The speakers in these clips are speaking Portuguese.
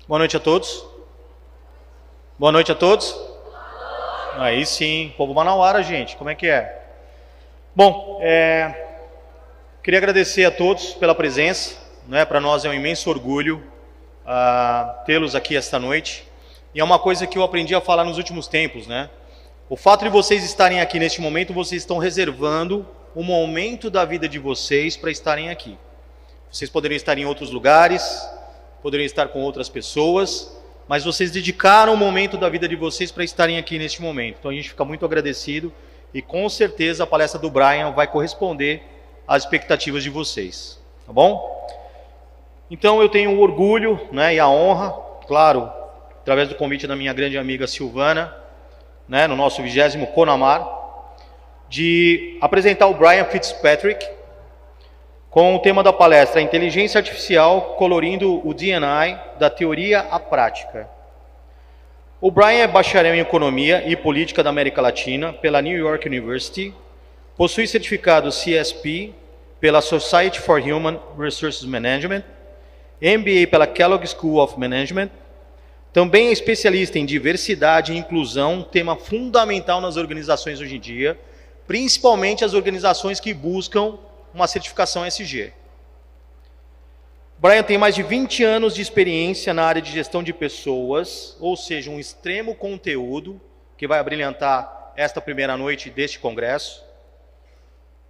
Boa noite a todos. Boa noite a todos. Aí sim, povo manauara, gente, como é que é? Bom, queria agradecer a todos pela presença, né? Para nós é um imenso orgulho tê-los aqui esta noite. E é uma coisa que eu aprendi a falar nos últimos tempos, né? O fato de vocês estarem aqui neste momento, vocês estão reservando um momento da vida de vocês para estarem aqui. Vocês poderiam estar em outros lugares, poderiam estar com outras pessoas, mas vocês dedicaram um momento da vida de vocês para estarem aqui neste momento. Então a gente fica muito agradecido e com certeza a palestra do Brian vai corresponder às expectativas de vocês, tá bom? Então eu tenho o orgulho, né, e a honra, claro, através do convite da minha grande amiga Silvana, né, no nosso 20º Conamar, de apresentar o Brian Fitzpatrick com o tema da palestra, Inteligência Artificial colorindo o D&I da teoria à prática. O Brian é bacharel em Economia e Política da América Latina pela New York University, possui certificado CSP pela Society for Human Resources Management, MBA pela Kellogg School of Management, também é especialista em diversidade e inclusão, tema fundamental nas organizações hoje em dia, principalmente as organizações que buscam uma certificação SG. Brian tem mais de 20 anos de experiência na área de gestão de pessoas, ou seja, um extremo conteúdo que vai abrilhantar esta primeira noite deste congresso,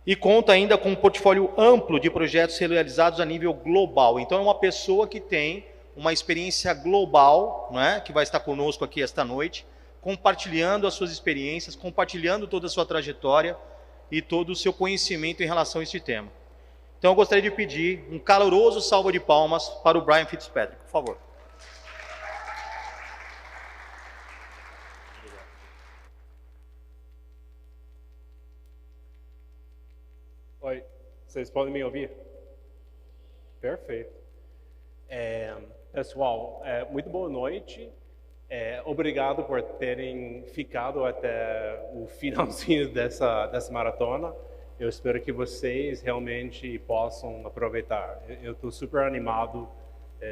e conta ainda com um portfólio amplo de projetos realizados a nível global. Então é uma pessoa que tem uma experiência global, né, que vai estar conosco aqui esta noite, compartilhando as suas experiências, compartilhando toda a sua trajetória e todo o seu conhecimento em relação a este tema. Então eu gostaria de pedir um caloroso salva de palmas para o Brian Fitzpatrick, por favor. Oi, vocês podem me ouvir? Perfeito. Pessoal, muito boa noite. Obrigado por terem ficado até o finalzinho dessa maratona. Eu espero que vocês realmente possam aproveitar. Eu estou super animado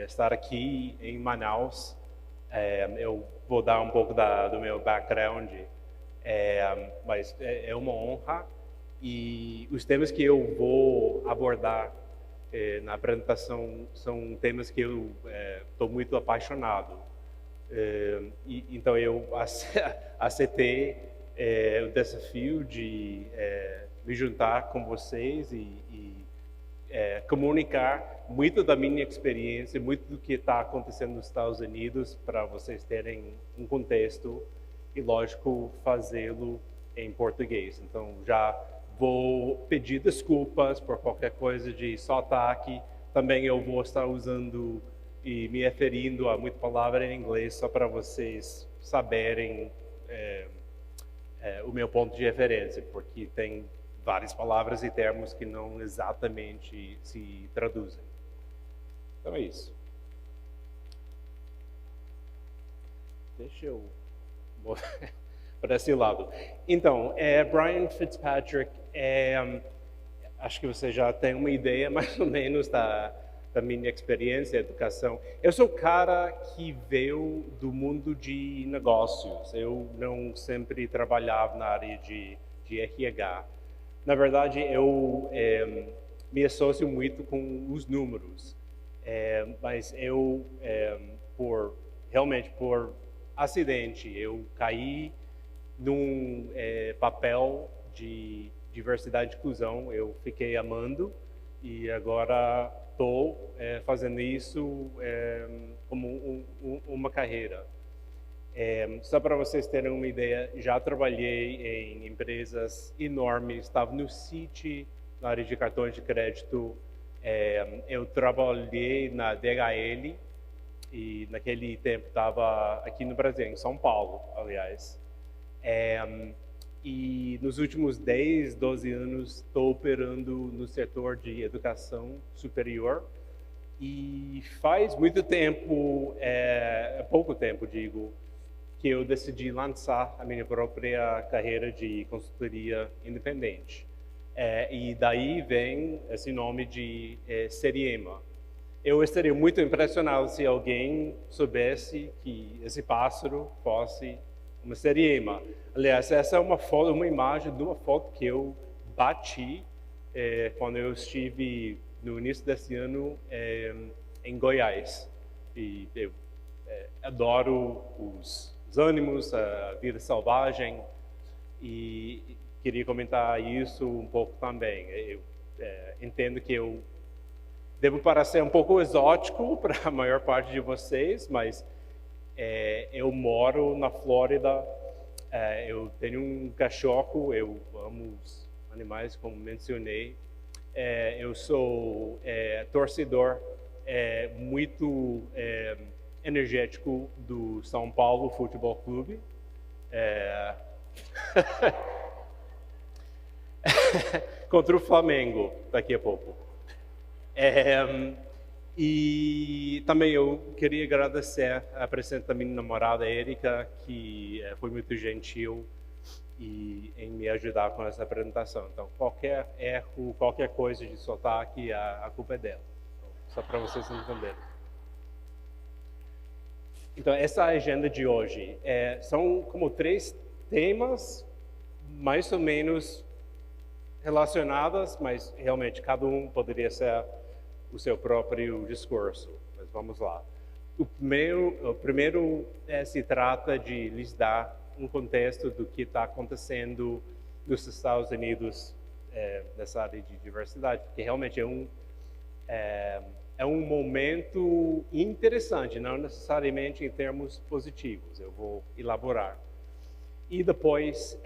estar aqui em Manaus. Eu vou dar um pouco do meu background, mas é uma honra. E os temas que eu vou abordar na apresentação são temas que eu estou muito apaixonado. Então eu aceitei o desafio de me juntar com vocês e comunicar muito da minha experiência, muito do que está acontecendo nos Estados Unidos, para vocês terem um contexto e, lógico, fazê-lo em português. Então já vou pedir desculpas por qualquer coisa de sotaque. Também eu vou estar usando e me referindo a muita palavra em inglês, só para vocês saberem o meu ponto de referência, porque tem várias palavras e termos que não exatamente se traduzem. Então é isso. Deixa eu para esse lado. Então, Brian Fitzpatrick, acho que você já tem uma ideia mais ou menos da minha experiência em educação. Eu sou o cara que veio do mundo de negócios. Eu não sempre trabalhava na área de RH. Na verdade, eu me associo muito com os números. Mas eu, realmente por acidente, eu caí num papel de diversidade e inclusão. Eu fiquei amando e agora estou fazendo isso como uma carreira. Só para vocês terem uma ideia, já trabalhei em empresas enormes, estava no Citi, na área de cartões de crédito. Eu trabalhei na DHL e naquele tempo estava aqui no Brasil, em São Paulo, aliás. E nos últimos 10, 12 anos estou operando no setor de educação superior. E faz muito tempo, pouco tempo digo, que eu decidi lançar a minha própria carreira de consultoria independente. E daí vem esse nome de Seriema. eu estaria muito impressionado se alguém soubesse que esse pássaro fosse uma siriema. Aliás, essa é uma foto, uma imagem de uma foto que eu bati quando eu estive no início desse ano em Goiás. E eu adoro os ânimos, a vida selvagem, e queria comentar isso um pouco também. Eu entendo que eu devo parecer um pouco exótico para a maior parte de vocês, mas eu moro na Flórida, eu tenho um cachorro, eu amo os animais, como mencionei. Eu sou torcedor muito energético do São Paulo Futebol Clube. Contra o Flamengo, daqui a pouco. E também eu queria agradecer a presença da minha namorada Erika, que foi muito gentil em me ajudar com essa apresentação. Então, qualquer erro, qualquer coisa de sotaque, a culpa é dela. Então, só para vocês entenderem. Então, essa agenda de hoje são como 3 temas, mais ou menos relacionadas, mas realmente cada um poderia ser o seu próprio discurso. Mas vamos lá. O primeiro se trata de lhes dar um contexto do que está acontecendo nos Estados Unidos nessa área de diversidade, porque realmente é um momento interessante, não necessariamente em termos positivos. Eu vou elaborar. E depois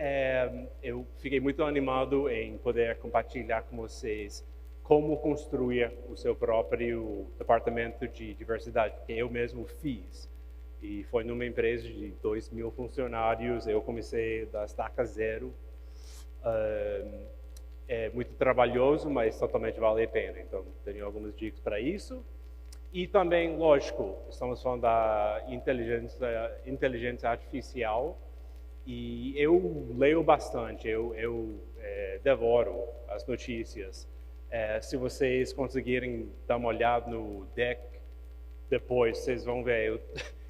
eu fiquei muito animado em poder compartilhar com vocês como construir o seu próprio departamento de diversidade, que eu mesmo fiz. E foi numa empresa de 2.000 funcionários, eu comecei da estaca zero. É muito trabalhoso, mas totalmente vale a pena. Então, tenho algumas dicas para isso. E também, lógico, estamos falando da inteligência artificial. E eu leio bastante, eu devoro as notícias. Se vocês conseguirem dar uma olhada no deck depois, vocês vão ver.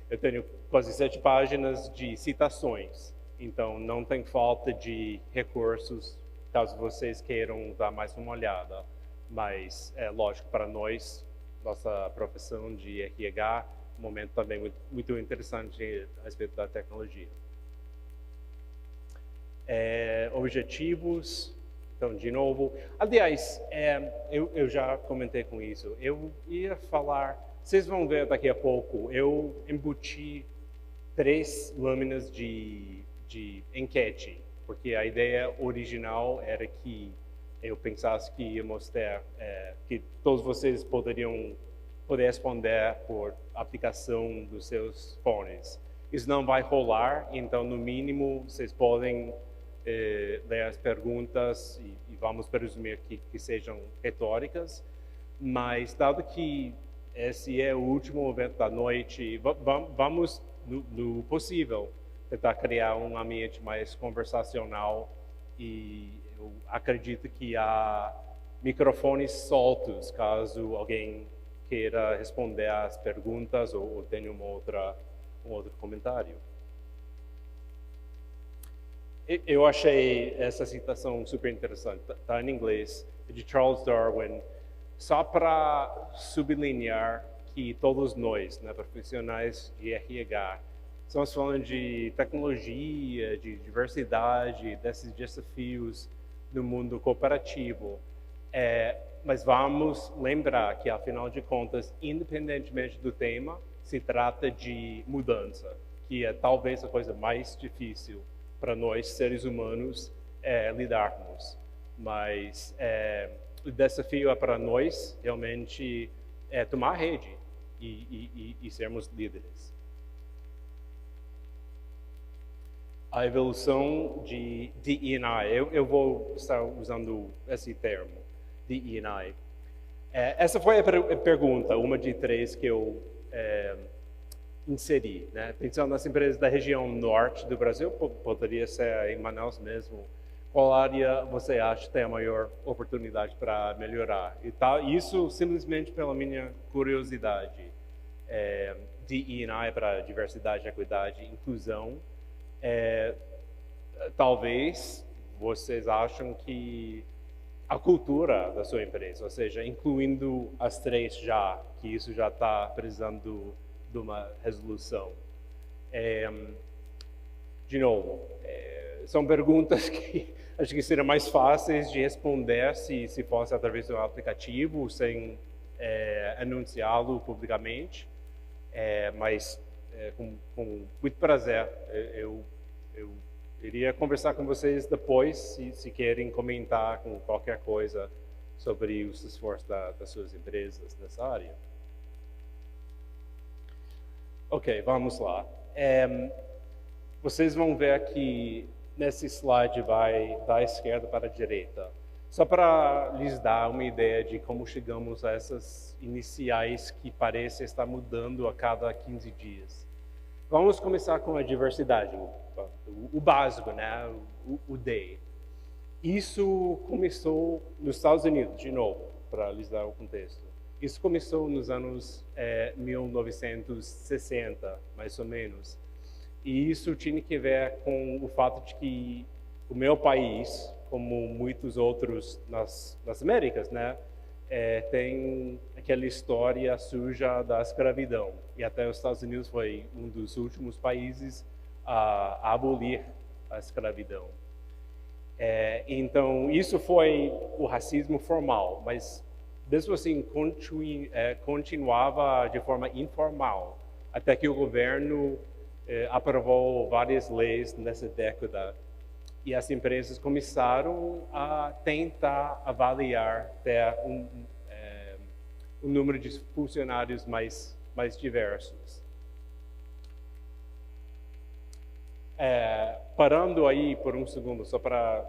Eu tenho quase 7 páginas de citações. Então, não tem falta de recursos, caso vocês queiram dar mais uma olhada. Mas, lógico, para nós, nossa profissão de RH, um momento também muito, muito interessante a respeito da tecnologia. Objetivos, então, de novo. Aliás, eu já comentei com isso. Eu ia falar, vocês vão ver daqui a pouco, eu embuti 3 lâminas de enquete, porque a ideia original era que eu pensasse que ia mostrar que todos vocês poderiam poder responder por aplicação dos seus fones. Isso não vai rolar, então, no mínimo, vocês podem ler as perguntas e vamos presumir que sejam retóricas, mas dado que esse é o último evento da noite, vamos, no possível, tentar criar um ambiente mais conversacional, e eu acredito que há microfones soltos, caso alguém queira responder às perguntas ou tenha um outro comentário. Eu achei essa citação super interessante, está em inglês, de Charles Darwin, só para sublinhar que todos nós, né, profissionais de RH, estamos falando de tecnologia, de diversidade, desses desafios no mundo cooperativo, mas vamos lembrar que, afinal de contas, independentemente do tema, se trata de mudança, que é talvez a coisa mais difícil para nós, seres humanos, lidarmos. Mas o desafio é para nós, realmente, tomar a rede e sermos líderes. A evolução de DE&I, eu vou estar usando esse termo, DE&I. Essa foi a pergunta, uma de 3 que eu inserir, né? Pensando nas empresas da região norte do Brasil, poderia ser em Manaus mesmo, qual área você acha que tem a maior oportunidade para melhorar? E tá, isso simplesmente pela minha curiosidade. DE&I para diversidade, equidade e inclusão. Talvez vocês acham que a cultura da sua empresa, ou seja, incluindo as três já, que isso já está precisando de uma resolução. De novo, são perguntas que acho que seriam mais fáceis de responder se fosse através do aplicativo, sem anunciá-lo publicamente. Mas com muito prazer, eu iria conversar com vocês depois, se querem comentar com qualquer coisa sobre os esforços das suas empresas nessa área. Ok, vamos lá. Vocês vão ver que nesse slide vai da esquerda para a direita. Só para lhes dar uma ideia de como chegamos a essas iniciais que parecem estar mudando a cada 15 dias. Vamos começar com a diversidade, o básico, né? O D. Isso começou nos Estados Unidos, de novo, para lhes dar o contexto. Isso começou nos anos 1960, mais ou menos. E isso tinha que ver com o fato de que o meu país, como muitos outros nas Américas, né, tem aquela história suja da escravidão. E até os Estados Unidos foi um dos últimos países a abolir a escravidão. Então, isso foi o racismo formal, mas mesmo assim continuava de forma informal, até que o governo aprovou várias leis nessa década e as empresas começaram a tentar avaliar até um número de funcionários mais diversos. Parando aí por um segundo, só para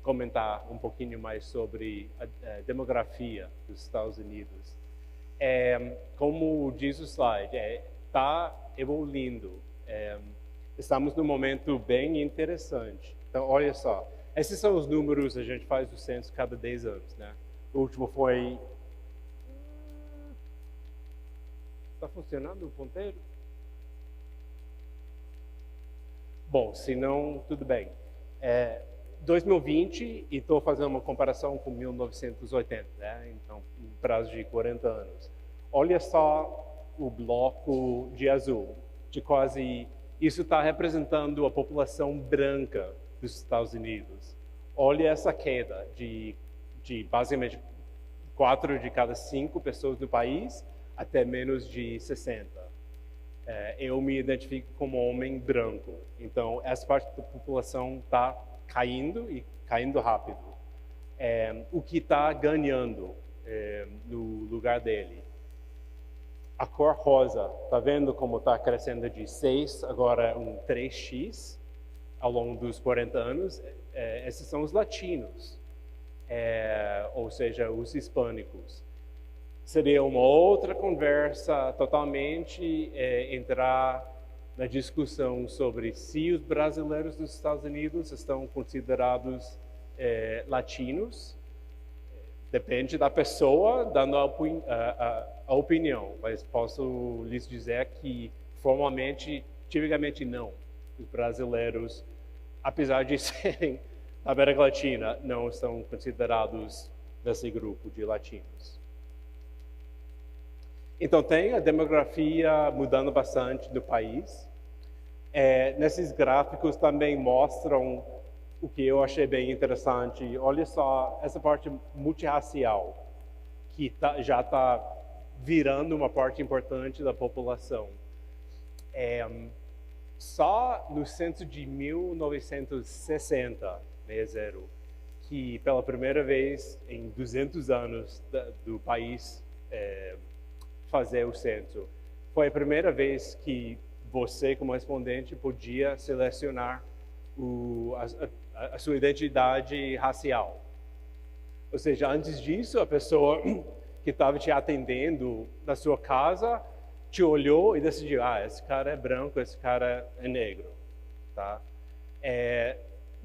comentar um pouquinho mais sobre a demografia dos Estados Unidos. Como diz o slide, está evoluindo. Estamos num momento bem interessante. Então, olha só, esses são os números que a gente faz do censo cada 10 anos, né? O último foi... Está funcionando o ponteiro? Bom, se não, tudo bem. 2020, e estou fazendo uma comparação com 1980, né? Então, um prazo de 40 anos. Olha só o bloco de azul, de quase... Isso está representando a população branca dos Estados Unidos. Olha essa queda de basicamente 4 de cada 5 pessoas do país até menos de 60. Eu me identifico como homem branco. Então, essa parte da população está caindo e caindo rápido. O que está ganhando no lugar dele? A cor rosa, está vendo como está crescendo de 6, agora um 3x ao longo dos 40 anos? Esses são os latinos, ou seja, os hispânicos. Seria uma outra conversa totalmente entrar na discussão sobre se os brasileiros dos Estados Unidos estão considerados latinos. Depende da pessoa dando a opinião, mas posso lhes dizer que formalmente, tipicamente não. Os brasileiros, apesar de serem da América Latina, não estão considerados nesse grupo de latinos. Então tem a demografia mudando bastante no país. Nesses gráficos também mostram o que eu achei bem interessante. Olha só essa parte multirracial, que já está virando uma parte importante da população. Só no censo de 1960, 60, que pela primeira vez em 200 anos do país fazer o censo, foi a primeira vez que você, como respondente, podia selecionar a sua identidade racial. Ou seja, antes disso, a pessoa que estava te atendendo na sua casa te olhou e decidiu, esse cara é branco, esse cara é negro. Tá?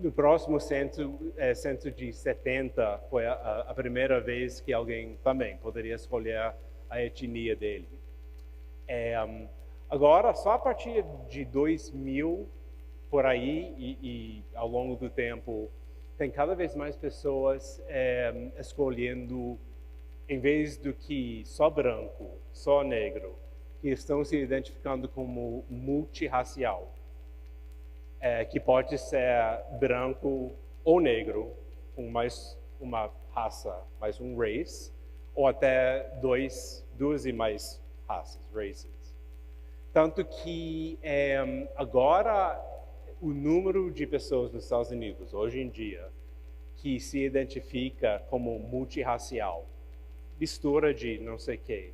no próximo censo, 170, foi a primeira vez que alguém também poderia escolher a etnia dele. Agora, só a partir de 2000, por aí, e ao longo do tempo, tem cada vez mais pessoas escolhendo, em vez do que só branco, só negro, que estão se identificando como multirracial, que pode ser branco ou negro, com mais uma raça, mais um race, ou até duas e mais raças, races. Tanto que agora o número de pessoas nos Estados Unidos, hoje em dia, que se identifica como multirracial, mistura de não sei o que,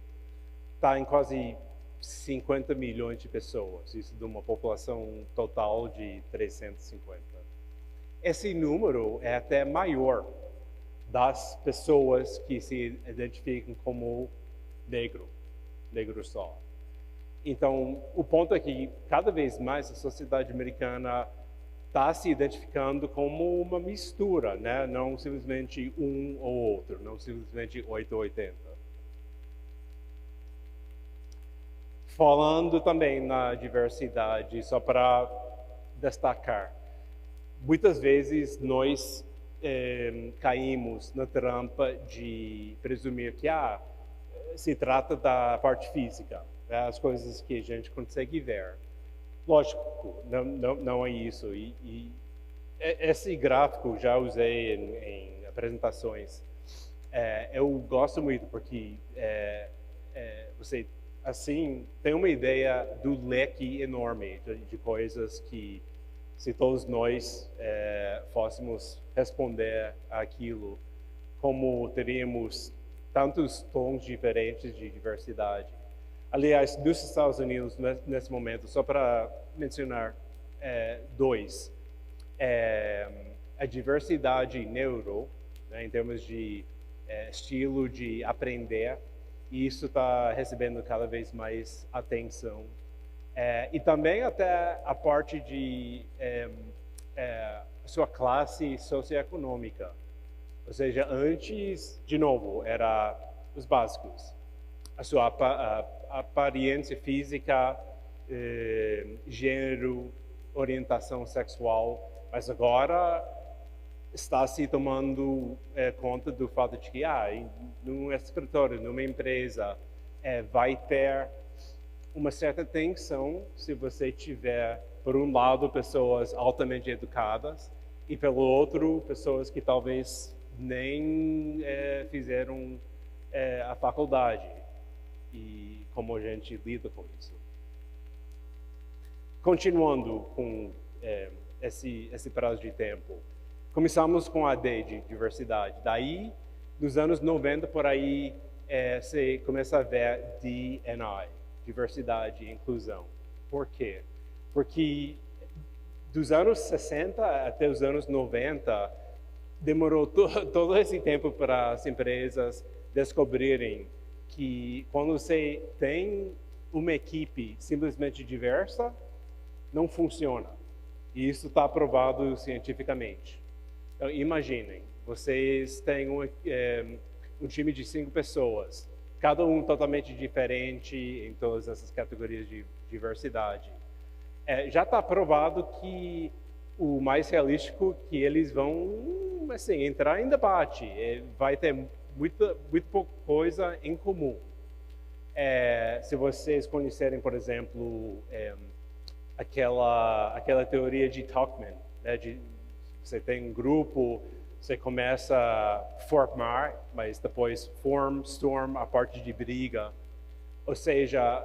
está em quase 50 milhões de pessoas, isso de uma população total de 350. Esse número é até maior das pessoas que se identificam como negro só. Então, o ponto é que cada vez mais a sociedade americana está se identificando como uma mistura, né? Não simplesmente um ou outro, não simplesmente 880. Falando também na diversidade, só para destacar, muitas vezes nós caímos na trampa de presumir que se trata da parte física, as coisas que a gente consegue ver. Lógico, não é isso. E esse gráfico já usei em apresentações. Eu gosto muito porque você assim tem uma ideia do leque enorme de coisas que, se todos nós fôssemos responder àquilo, como teríamos tantos tons diferentes de diversidade. Aliás, nos Estados Unidos, nesse momento, só para mencionar dois, a diversidade neuro, né, em termos de estilo de aprender, e isso está recebendo cada vez mais atenção. E também até a parte de sua classe socioeconômica. Ou seja, antes, de novo, era os básicos. A sua aparência física, gênero, orientação sexual, mas agora está se tomando conta do fato de que num escritório, numa empresa, vai ter uma certa tensão se você tiver, por um lado, pessoas altamente educadas e, pelo outro, pessoas que talvez nem fizeram a faculdade. E como a gente lida com isso. Continuando com esse prazo de tempo, começamos com a D de diversidade. Daí, nos anos 90, por aí, você começa a ver D&I, diversidade e inclusão. Por quê? Porque dos anos 60 até os anos 90, demorou todo esse tempo para as empresas descobrirem que quando você tem uma equipe simplesmente diversa, não funciona. E isso está provado cientificamente. Então, imaginem, vocês têm um time de 5 pessoas, cada um totalmente diferente em todas essas categorias de diversidade. Já está provado que o mais realístico que eles vão assim, entrar em debate, vai ter muito pouca coisa em comum. Se vocês conhecerem, por exemplo, aquela teoria de Tuckman, né, você tem um grupo, você começa a formar, mas depois storm, a parte de briga. Ou seja,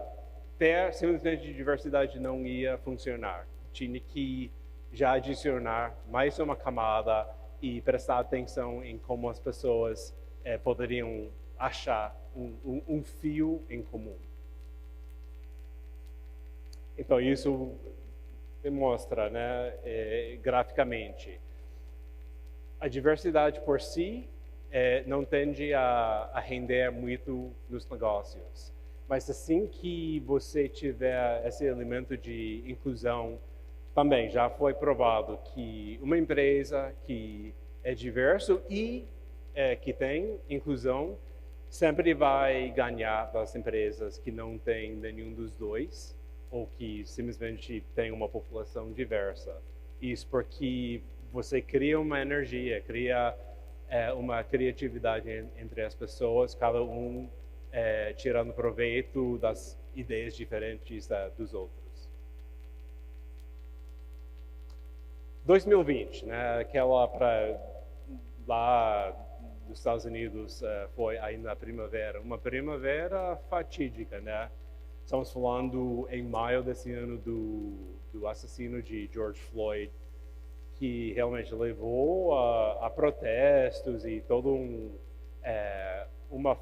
ter simplesmente diversidade não ia funcionar. Tinha que já adicionar mais uma camada e prestar atenção em como as pessoas poderiam achar um fio em comum. Então isso demonstra, né, graficamente, a diversidade por si não tende a render muito nos negócios, mas assim que você tiver esse elemento de inclusão, também já foi provado que uma empresa que é diverso e que tem inclusão sempre vai ganhar das empresas que não têm nenhum dos dois ou que simplesmente tem uma população diversa. Isso porque você cria uma energia, cria uma criatividade entre as pessoas, cada um tirando proveito das ideias diferentes dos outros. 2020, né? Aquela para lá dos Estados Unidos foi ainda a primavera, uma primavera fatídica, né? Estamos falando em maio desse ano do assassino de George Floyd, que realmente levou a protestos e todo uma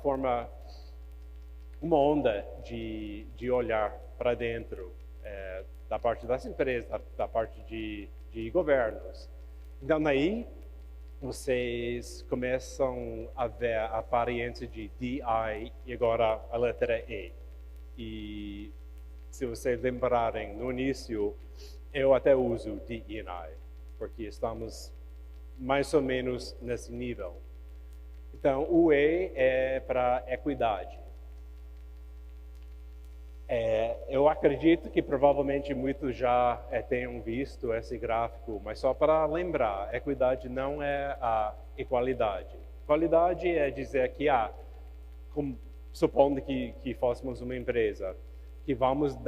onda de olhar para dentro da parte das empresas, da parte de governos. Então, aí, vocês começam a ver a aparência de DI e agora a letra E. E se vocês lembrarem, no início, eu até uso DE&I, porque estamos mais ou menos nesse nível. Então, o E é para equidade. Eu acredito que provavelmente muitos já tenham visto esse gráfico, mas só para lembrar, equidade não é a igualdade. Igualdade é dizer que, supondo que fôssemos uma empresa, que vamos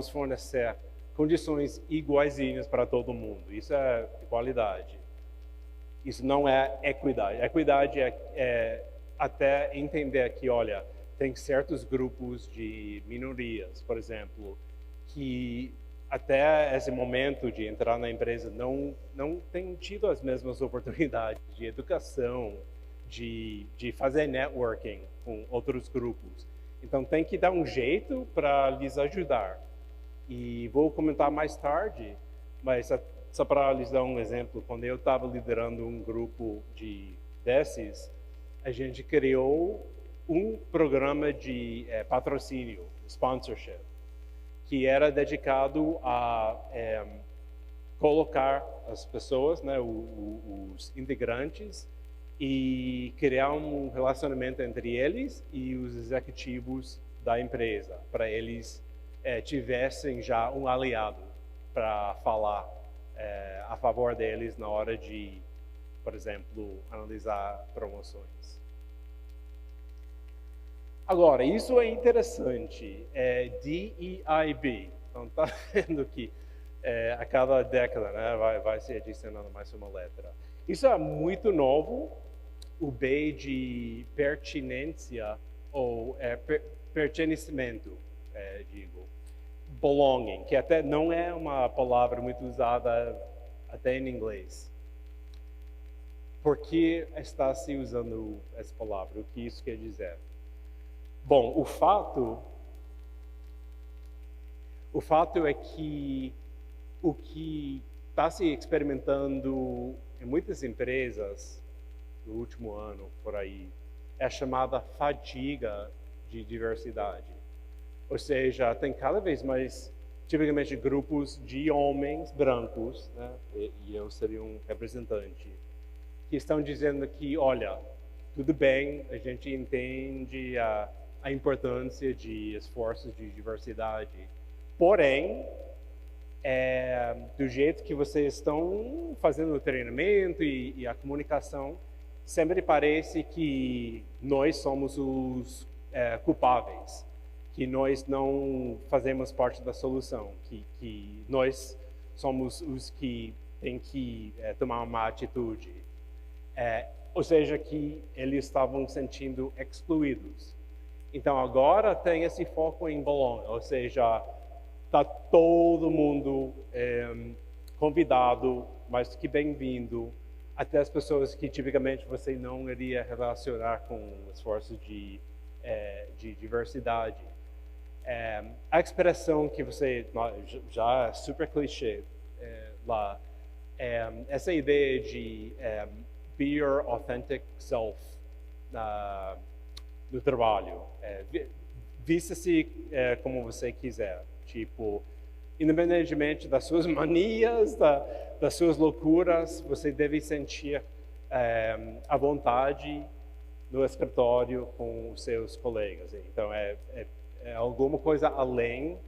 fornecer condições iguaizinhas para todo mundo. Isso é igualdade. Isso não é equidade. Equidade é até entender que, olha, tem certos grupos de minorias, por exemplo, que até esse momento de entrar na empresa não têm tido as mesmas oportunidades de educação, de fazer networking com outros grupos. Então tem que dar um jeito para lhes ajudar. E vou comentar mais tarde, mas só para lhes dar um exemplo, quando eu estava liderando um grupo desses, a gente criou um programa de patrocínio, sponsorship, que era dedicado a colocar as pessoas, né, os integrantes, e criar um relacionamento entre eles e os executivos da empresa, para eles tivessem já um aliado para falar a favor deles na hora de, por exemplo, analisar promoções. Agora, isso é interessante, DEIB. Então, está vendo que a cada década, né, vai se adicionando mais uma letra. Isso é muito novo. O B de pertinência ou pertencimento, digo. Belonging, que até não é uma palavra muito usada até em inglês. Por que está se usando essa palavra? O que isso quer dizer? Bom, o fato é que o que está se experimentando em muitas empresas no último ano, por aí, é a chamada fadiga de diversidade. Ou seja, tem cada vez mais, tipicamente, grupos de homens brancos, né, e eu seria um representante, que estão dizendo que, olha, tudo bem, a gente entende a importância de esforços de diversidade. Porém, do jeito que vocês estão fazendo o treinamento e a comunicação, sempre parece que nós somos os culpáveis, que nós não fazemos parte da solução, que nós somos os que têm que tomar uma atitude. Ou seja, que eles estavam sentindo excluídos. Então agora tem esse foco em belong, ou seja, está todo mundo convidado, mais que bem-vindo, até as pessoas que tipicamente você não iria relacionar com esforços de diversidade. A expressão que você já é super clichê lá, essa ideia de be your authentic self no trabalho. Vista-se como você quiser. Tipo, independentemente das suas manias, das suas loucuras, você deve sentir à vontade no escritório com os seus colegas. Então, é alguma coisa além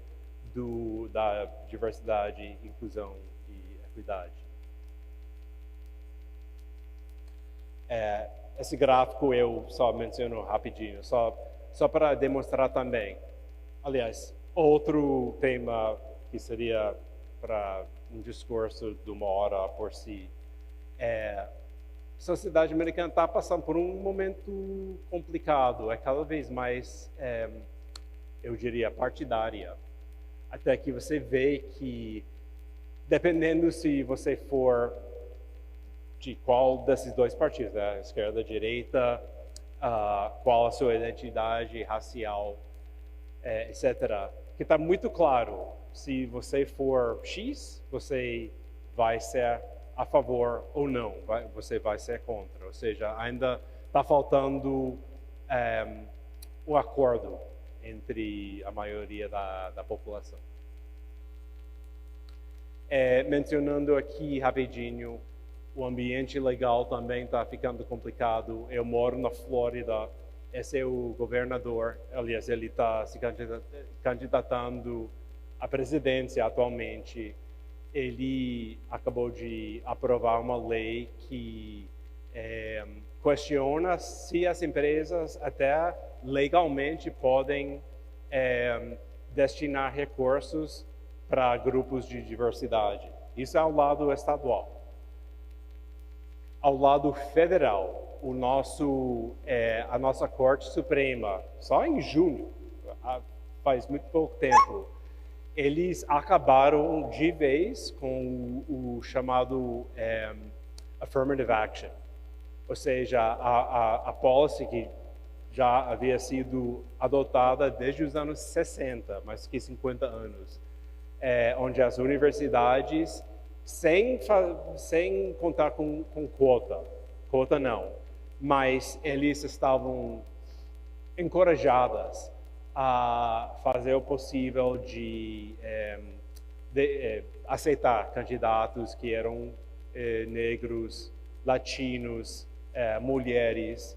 da diversidade, inclusão e equidade. Esse gráfico eu só menciono rapidinho, só para demonstrar também. Aliás, outro tema que seria para um discurso de uma hora por si. A sociedade americana está passando por um momento complicado, é cada vez mais, eu diria, partidária. Até que você vê que, dependendo se você for de qual desses dois partidos, né? Esquerda, direita, qual a sua identidade racial, etc. Que está muito claro, se você for X, você vai ser a favor ou não, você vai ser contra. Ou seja, ainda está faltando um acordo entre a maioria da população. Mencionando aqui rapidinho, o ambiente legal também está ficando complicado. Eu moro na Flórida, esse é o governador, aliás, ele está se candidatando à presidência atualmente. Ele acabou de aprovar uma lei que questiona se as empresas até legalmente podem destinar recursos para grupos de diversidade. Isso é ao lado estadual. Ao lado federal, a nossa Corte Suprema, só em junho, faz muito pouco tempo, eles acabaram de vez com o chamado Affirmative Action. Ou seja, a policy que já havia sido adotada desde os anos 60, mais que 50 anos, onde as universidades, sem contar com quota não, mas eles estavam encorajadas a fazer o possível de aceitar candidatos que eram negros, latinos, mulheres.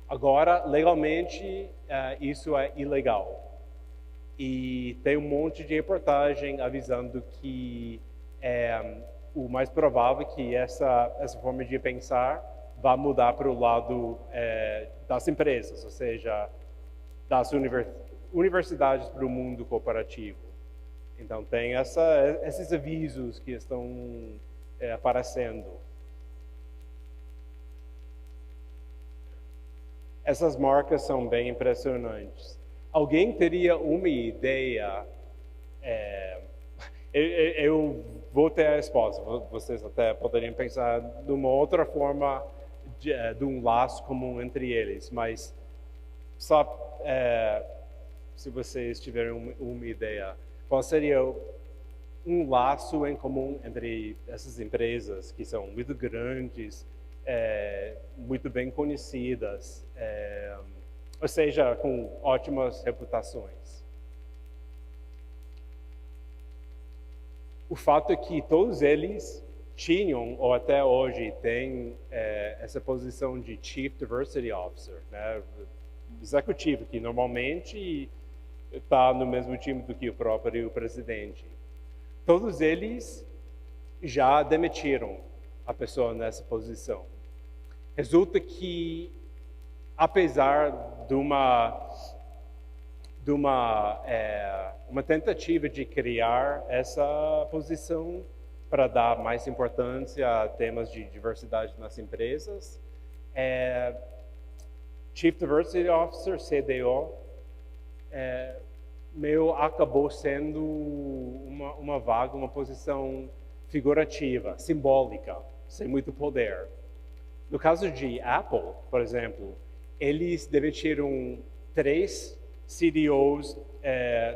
Agora, legalmente, isso é ilegal. E tem um monte de reportagem avisando que o mais provável é que essa forma de pensar vai mudar para o lado das empresas, ou seja, das universidades para o mundo corporativo. Então, tem esses avisos que estão aparecendo. Essas marcas são bem impressionantes. Alguém teria uma ideia? Eu vou ter a resposta. Vocês até poderiam pensar de uma outra forma de um laço comum entre eles, mas só se vocês tiverem uma ideia, qual seria um laço em comum entre essas empresas que são muito grandes, muito bem conhecidas, ou seja, com ótimas reputações? O fato é que todos eles tinham, ou até hoje têm, essa posição de Chief Diversity Officer, né? Executivo, que normalmente está no mesmo time do que o próprio presidente. Todos eles já demitiram a pessoa nessa posição. Resulta que, apesar de uma tentativa de criar essa posição para dar mais importância a temas de diversidade nas empresas, Chief Diversity Officer, CDO, acabou sendo uma vaga, uma posição figurativa, simbólica, sem muito poder. No caso de Apple, por exemplo, eles demitiram 3 CDOs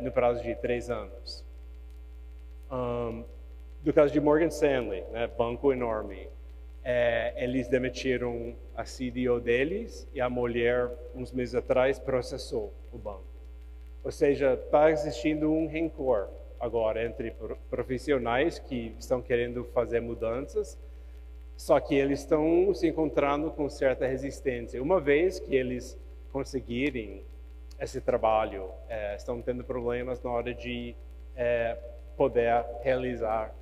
no prazo de 3 anos. No caso de Morgan Stanley, né, banco enorme, eles demitiram a CDO deles e a mulher, uns meses atrás, processou o banco. Ou seja, está existindo um rancor agora entre profissionais que estão querendo fazer mudanças, só que eles estão se encontrando com certa resistência. Uma vez que eles conseguirem esse trabalho, estão tendo problemas na hora de poder realizar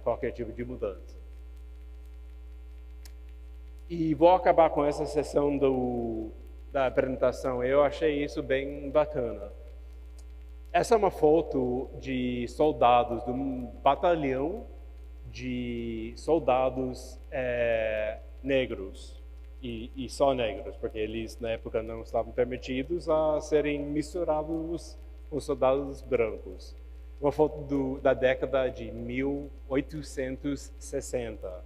qualquer tipo de mudança. E vou acabar com essa sessão da apresentação. Eu achei isso bem bacana. Essa é uma foto de soldados, de um batalhão de soldados negros, e só negros, porque eles na época não estavam permitidos a serem misturados com soldados brancos. Uma foto da década de 1860.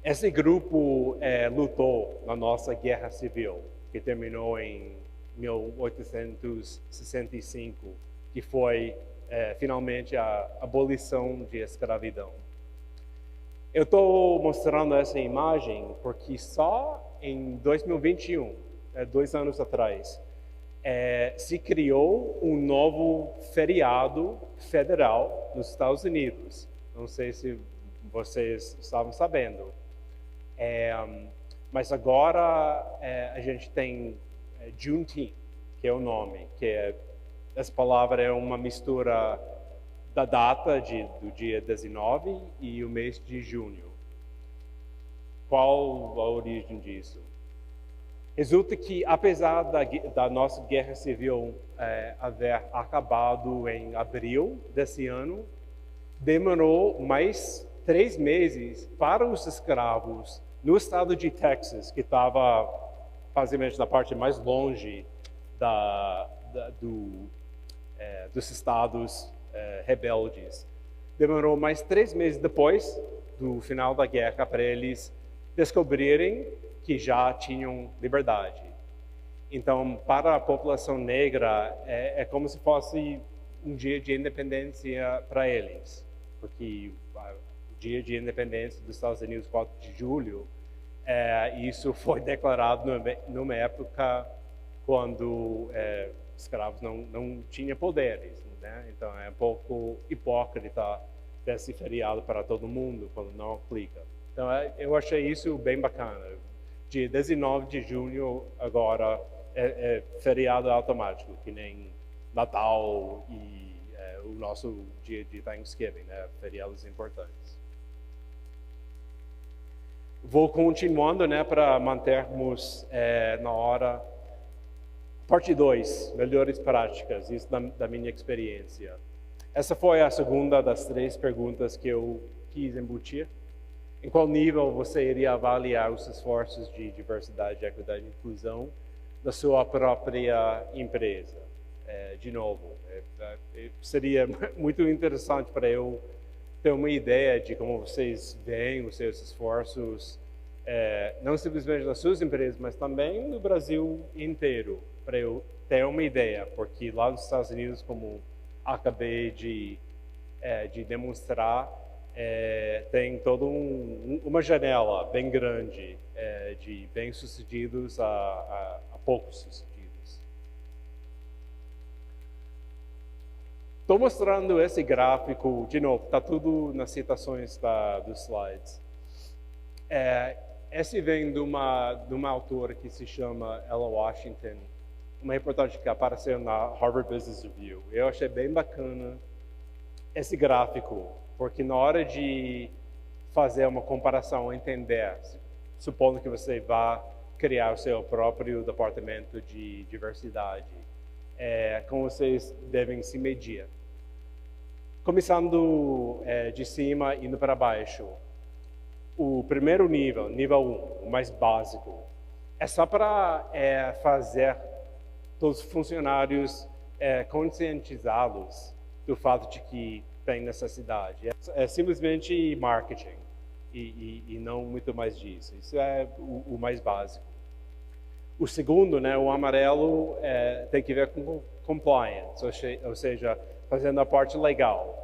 Esse grupo lutou na nossa Guerra Civil, que terminou em 1865, que foi finalmente a abolição de escravidão. Eu estou mostrando essa imagem porque só em 2021, 2 anos atrás, se criou um novo feriado federal nos Estados Unidos. Não sei se vocês estavam sabendo. Mas agora a gente tem Juneteenth, que é o nome, essa palavra é uma mistura da data do dia 19 e o mês de junho. Qual a origem disso? Resulta que, apesar da nossa guerra civil haver acabado em abril desse ano, demorou mais 3 meses para os escravos no estado de Texas, que estava basicamente na parte mais longe dos estados rebeldes. Demorou mais 3 meses depois do final da guerra para eles descobrirem que já tinham liberdade. Então, para a população negra, é como se fosse um dia de independência para eles, porque o dia de independência dos Estados Unidos, 4 de julho, isso foi declarado numa época quando escravos não tinham poderes, né? Então é um pouco hipócrita desse feriado para todo mundo quando não aplica. Então eu achei isso bem bacana. Dia 19 de junho agora é feriado automático, que nem Natal e o nosso dia de Thanksgiving, né? Feriados importantes. Vou continuando, né, para mantermos na hora. Parte 2, melhores práticas, isso da minha experiência. Essa foi a segunda das 3 perguntas que eu quis embutir. Em qual nível você iria avaliar os esforços de diversidade, equidade e inclusão da sua própria empresa? De novo, seria muito interessante para eu ter uma ideia de como vocês veem os seus esforços, não simplesmente nas suas empresas, mas também no Brasil inteiro, para eu ter uma ideia, porque lá nos Estados Unidos, como acabei de demonstrar, tem toda uma janela bem grande de bem-sucedidos a poucos sucedidos. Estou mostrando esse gráfico, de novo, está tudo nas citações dos slides. Esse vem de uma autora que se chama Ella Washington, uma reportagem que apareceu na Harvard Business Review. Eu achei bem bacana esse gráfico, porque na hora de fazer uma comparação, entender, supondo que você vá criar o seu próprio departamento de diversidade, como vocês devem se medir. Começando de cima, indo para baixo. O primeiro nível, nível 1, o mais básico, é só para fazer todos os funcionários conscientizá-los do fato de que tem necessidade. É simplesmente marketing e não muito mais disso. Isso é o mais básico. O segundo, né, o amarelo, tem que ver com compliance, ou seja, fazendo a parte legal.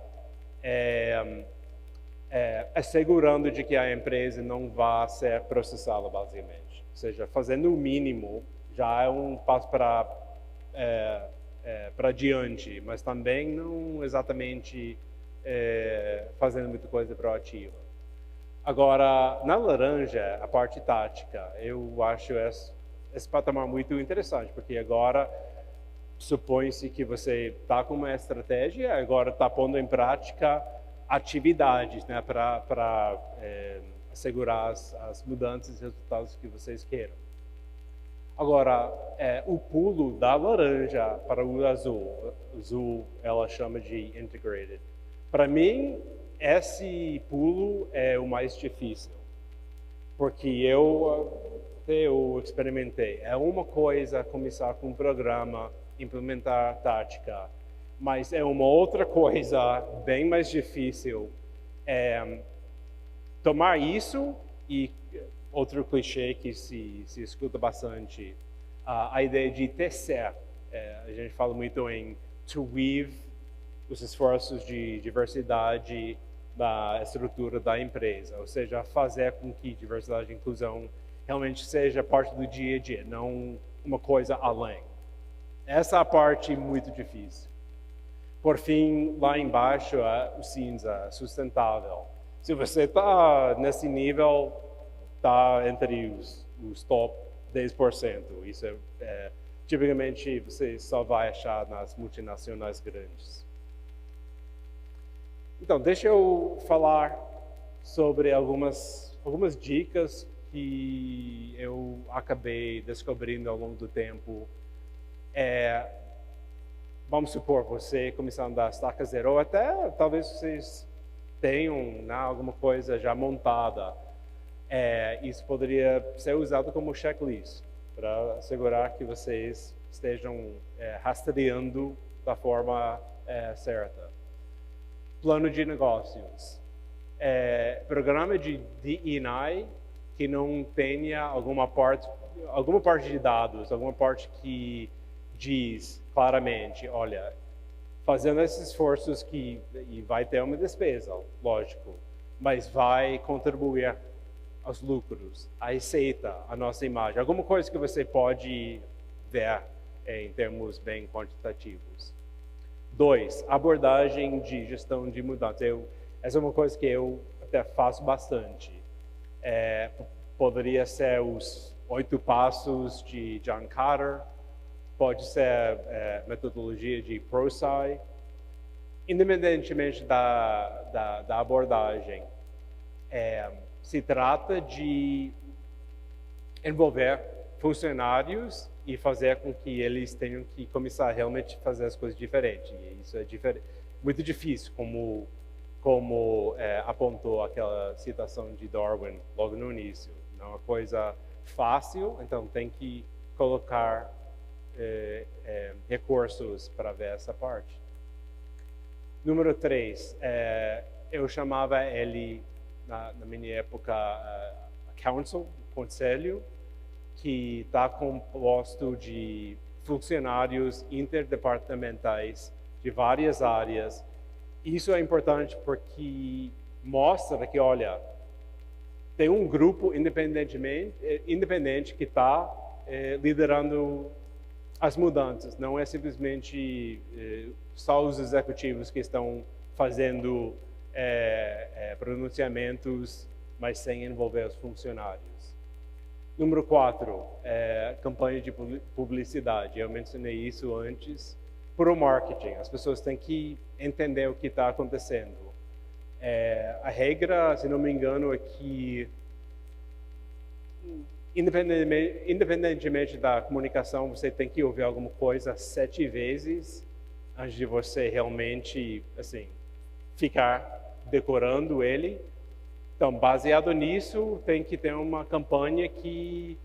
Assegurando de que a empresa não vá ser processada, basicamente. Ou seja, fazendo o mínimo já é um passo para para diante, mas também não exatamente fazendo muita coisa proativa. Agora, na laranja, a parte tática, eu acho esse patamar muito interessante, porque agora supõe-se que você está com uma estratégia, agora está pondo em prática atividades, né, para assegurar as mudanças e resultados que vocês queiram. Agora, o pulo da laranja para o azul ela chama de integrated. Para mim, esse pulo é o mais difícil, porque eu experimentei. É uma coisa começar com um programa, implementar tática, mas é uma outra coisa bem mais difícil tomar isso e outro clichê que se escuta bastante, a ideia de tecer. A gente fala muito em to weave os esforços de diversidade da estrutura da empresa, ou seja, fazer com que diversidade e inclusão realmente seja parte do dia a dia, não uma coisa além. Essa é a parte muito difícil. Por fim, lá embaixo, o cinza, sustentável. Se você está nesse nível, está entre os top 10%. Isso tipicamente você só vai achar nas multinacionais grandes. Então, deixa eu falar sobre algumas dicas que eu acabei descobrindo ao longo do tempo. Vamos supor, você começando da estaca zero, ou até talvez vocês tenham alguma coisa já montada. Isso poderia ser usado como checklist, para assegurar que vocês estejam rastreando da forma certa. Plano de negócios. Programa de D&I que não tenha alguma parte de dados, alguma parte que diz claramente, olha, fazendo esses esforços e vai ter uma despesa, lógico, mas vai contribuir aos lucros, a receita, a nossa imagem, alguma coisa que você pode ver em termos bem quantitativos. 2, abordagem de gestão de mudança. Essa é uma coisa que eu até faço bastante. Poderia ser os 8 passos de John Kotter, pode ser metodologia de ProSci. Independentemente da abordagem, se trata de envolver funcionários e fazer com que eles tenham que começar a realmente fazer as coisas diferentes. E isso é muito difícil, como apontou aquela citação de Darwin logo no início. Não é uma coisa fácil, então tem que colocar recursos para ver essa parte. Número 3, eu chamava ele, na minha época, council, conselho, que está composto de funcionários interdepartamentais de várias áreas. Isso é importante porque mostra que, olha, tem um grupo independente que está liderando as mudanças. Não é simplesmente só os executivos que estão fazendo pronunciamentos, mas sem envolver os funcionários. Número 4, campanha de publicidade. Eu mencionei isso antes. Pro marketing, as pessoas têm que entender o que está acontecendo. A regra, se não me engano, é que, independentemente da comunicação, você tem que ouvir alguma coisa 7 vezes antes de você realmente, assim, ficar decorando ele. Então, baseado nisso, tem que ter uma campanha que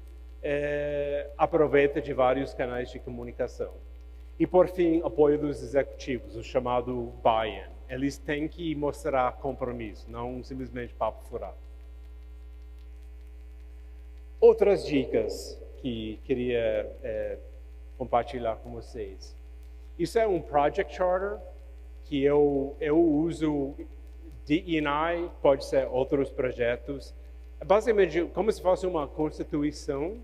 aproveita de vários canais de comunicação. E, por fim, apoio dos executivos, o chamado buy-in. Eles têm que mostrar compromisso, não simplesmente papo furado. Outras dicas que queria compartilhar com vocês. Isso é um Project Charter que eu uso. D&I pode ser outros projetos. É basicamente como se fosse uma constituição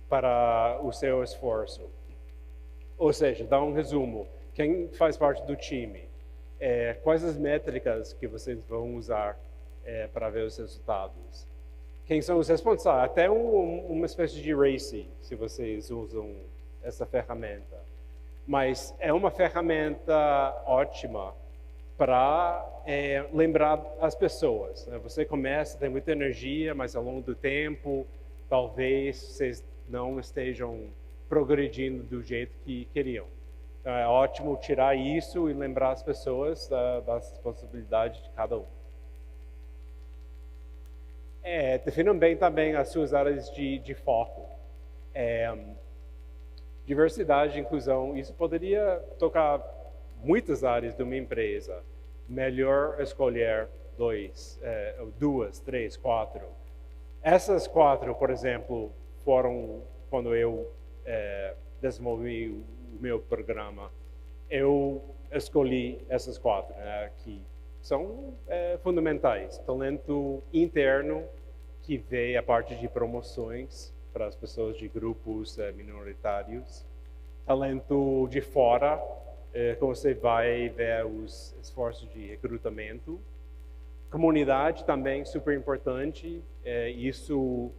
para o seu esforço. Ou seja, dá um resumo. Quem faz parte do time? Quais as métricas que vocês vão usar para ver os resultados? Quem são os responsáveis? Até uma espécie de race, se vocês usam essa ferramenta. Mas é uma ferramenta ótima para lembrar as pessoas. Né? Você começa, tem muita energia, mas ao longo do tempo, talvez vocês não estejam progredindo do jeito que queriam. Então é ótimo tirar isso e lembrar as pessoas das responsabilidades de cada um. Definam bem também as suas áreas de foco. Diversidade e inclusão, isso poderia tocar muitas áreas de uma empresa. Melhor escolher duas, três, quatro. Essas quatro, por exemplo, foram quando eu desenvolvi o meu programa. Eu escolhi essas quatro, né, que são fundamentais. Talento interno, que vê a parte de promoções para as pessoas de grupos minoritários. Talento de fora, como você vai ver os esforços de recrutamento. Comunidade também super importante. Isso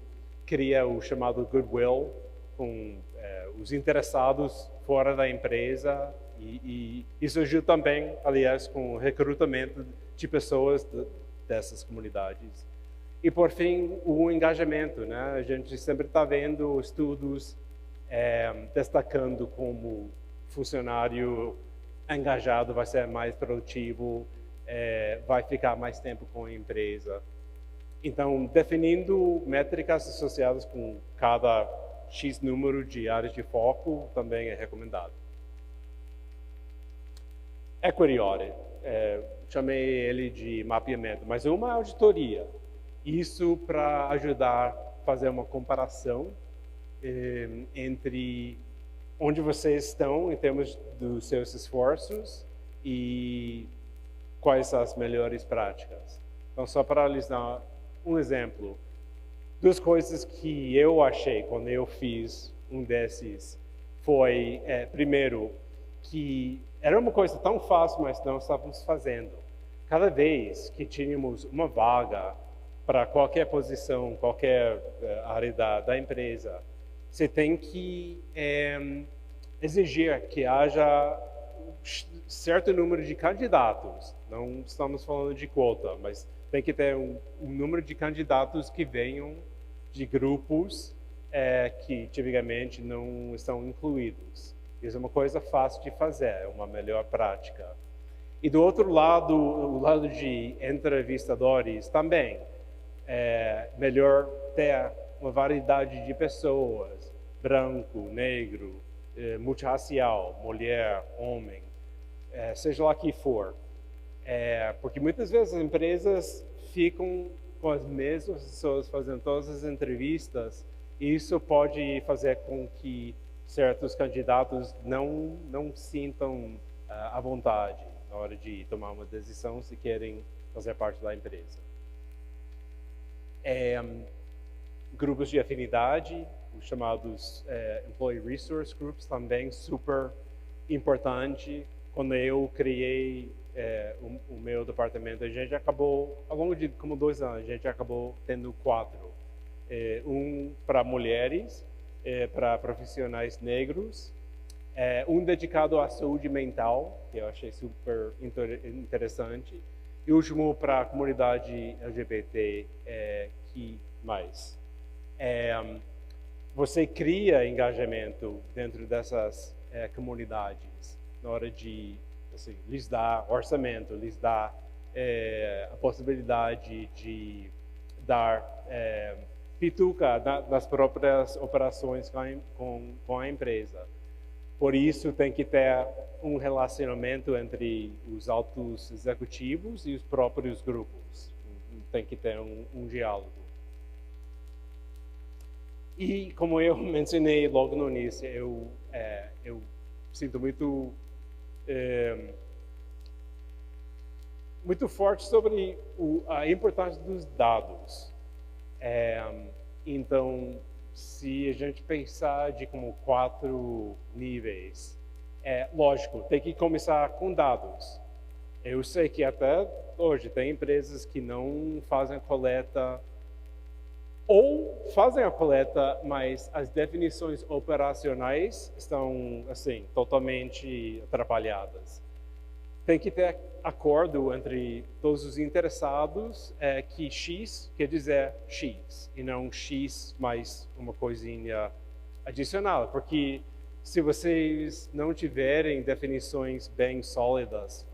cria o chamado goodwill com os interessados fora da empresa e isso ajuda também, aliás, com o recrutamento de pessoas dessas comunidades. E por fim, o engajamento, né? A gente sempre está vendo estudos destacando como funcionário engajado vai ser mais produtivo, vai ficar mais tempo com a empresa. Então, definindo métricas associadas com cada X número de áreas de foco também é recomendado. Equity Audit, chamei ele de mapeamento, mas é uma auditoria. Isso para ajudar a fazer uma comparação entre onde vocês estão em termos dos seus esforços e quais são as melhores práticas. Então, só para listar um exemplo, duas coisas que eu achei quando eu fiz um desses foi, primeiro, que era uma coisa tão fácil, mas não estávamos fazendo. Cada vez que tínhamos uma vaga para qualquer posição, qualquer área da empresa, você tem que exigir que haja certo número de candidatos. Não estamos falando de quota, mas tem que ter um número de candidatos que venham de grupos que tipicamente não estão incluídos. Isso é uma coisa fácil de fazer, é uma melhor prática. E do outro lado, o lado de entrevistadores também. Melhor ter uma variedade de pessoas, branco, negro, multirracial, mulher, homem, seja lá que for. Porque muitas vezes as empresas ficam com as mesmas pessoas fazendo todas as entrevistas e isso pode fazer com que certos candidatos não sintam à vontade na hora de tomar uma decisão se querem fazer parte da empresa. Grupos de afinidade, os chamados Employee Resource Groups, também super importante. Quando eu criei o meu departamento, a gente acabou, ao longo de como 2 anos, a gente acabou tendo 4. Um para mulheres, para profissionais negros, um dedicado à saúde mental, que eu achei super interessante, e o último para a comunidade LGBT, que mais. Você cria engajamento dentro dessas comunidades na hora de lhes dar orçamento, lhes dar a possibilidade de dar pituca nas próprias operações com a empresa. Por isso tem que ter um relacionamento entre os altos executivos e os próprios grupos. Tem que ter um diálogo. E como eu mencionei logo no início, eu sinto muito forte sobre a importância dos dados. Então, se a gente pensar de como 4 níveis, Lógico, tem que começar com dados. Eu sei que até hoje tem empresas que não fazem coleta ou fazem a coleta, mas as definições operacionais estão, assim, totalmente atrapalhadas. Tem que ter acordo entre todos os interessados que X quer dizer X e não X mais uma coisinha adicional, porque se vocês não tiverem definições bem sólidas,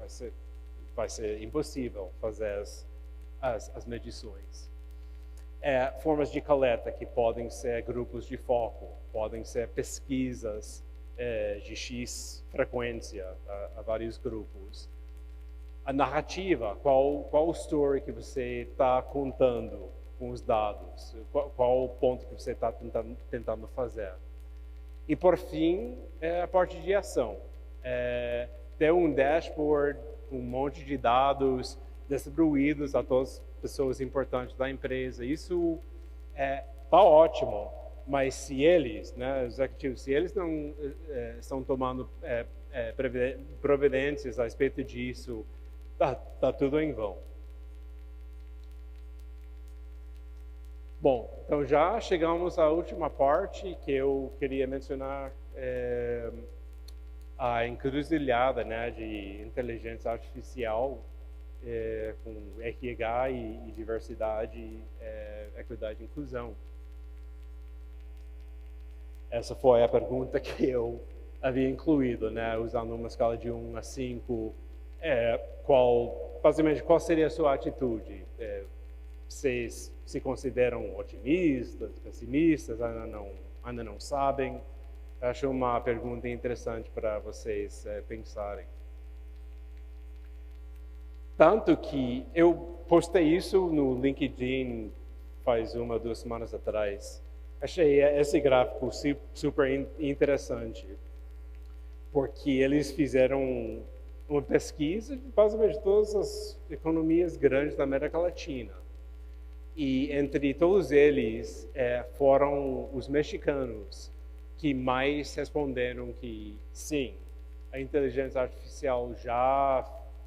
vai ser impossível fazer as medições. Formas de coleta que podem ser grupos de foco, podem ser pesquisas de X frequência a vários grupos. A narrativa, qual story que você está contando com os dados, qual o ponto que você está tentando fazer. E por fim, a parte de ação. Ter um dashboard com um monte de dados distribuídos a todas as pessoas importantes da empresa. Isso está ótimo, mas se eles, né, executivos, se eles não estão tomando providências a respeito disso, tá tudo em vão. Bom, então já chegamos à última parte que eu queria mencionar, a encruzilhada, né, de inteligência artificial com RH e diversidade, equidade e inclusão. Essa foi a pergunta que eu havia incluído, né, usando uma escala de 1 a 5. Basicamente, qual seria a sua atitude? Vocês se consideram otimistas, pessimistas, ainda não sabem? Acho uma pergunta interessante para vocês pensarem. Tanto que eu postei isso no LinkedIn faz 1 ou 2 semanas atrás. Achei esse gráfico super interessante, porque eles fizeram uma pesquisa de basicamente todas as economias grandes da América Latina. E entre todos eles foram os mexicanos que mais responderam que sim, a inteligência artificial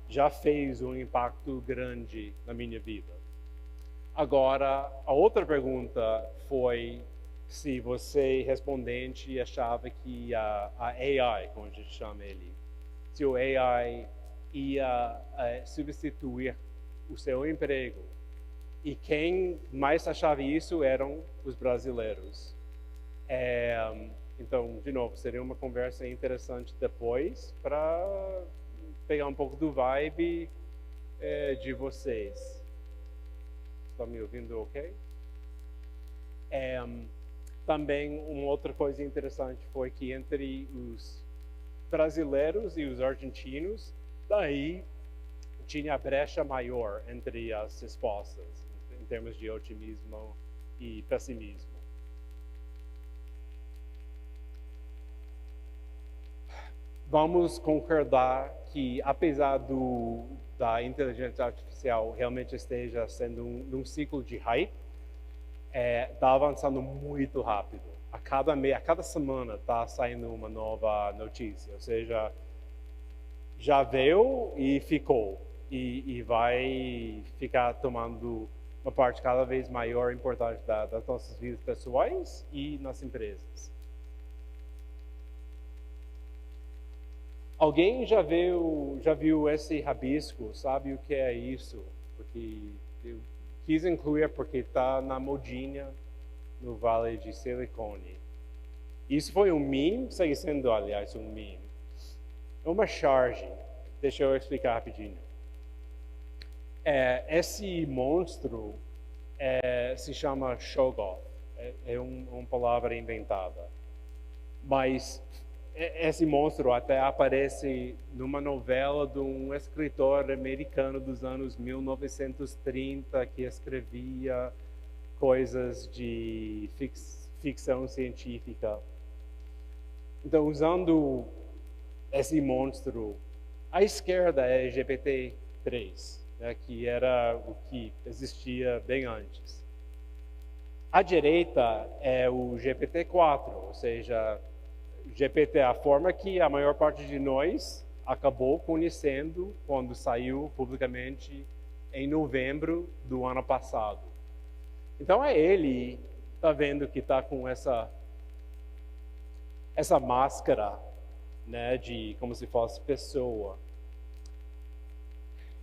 já fez um impacto grande na minha vida. Agora, a outra pergunta foi se você, respondente, achava que a AI, como a gente chama ele, se o AI ia substituir o seu emprego. E quem mais achava isso eram os brasileiros. Então, de novo, seria uma conversa interessante depois para pegar um pouco do vibe de vocês. Estão me ouvindo ok? Também uma outra coisa interessante foi que entre os brasileiros e os argentinos, daí tinha a brecha maior entre as respostas, em termos de otimismo e pessimismo. Vamos concordar que, apesar da inteligência artificial realmente esteja sendo num ciclo de hype, está avançando muito rápido. A cada semana está saindo uma nova notícia, ou seja, já veio e ficou, e vai ficar tomando uma parte cada vez maior e importante das nossas vidas pessoais e nas empresas. Alguém já viu esse rabisco? Sabe o que é isso? Porque eu quis incluir porque está na modinha no Vale de Silicone. Isso foi um meme, segue sendo, aliás, um meme. É uma charge. Deixa eu explicar rapidinho. Esse monstro se chama Shoggoth. É uma palavra inventada. Mas esse monstro até aparece numa novela de um escritor americano dos anos 1930 que escrevia coisas de ficção científica. Então, usando esse monstro, a esquerda é GPT-3, né, que era o que existia bem antes. A direita é o GPT-4, ou seja, GPT, a forma que a maior parte de nós acabou conhecendo quando saiu publicamente em novembro do ano passado. Então ele está vendo que está com essa máscara, né, de como se fosse pessoa.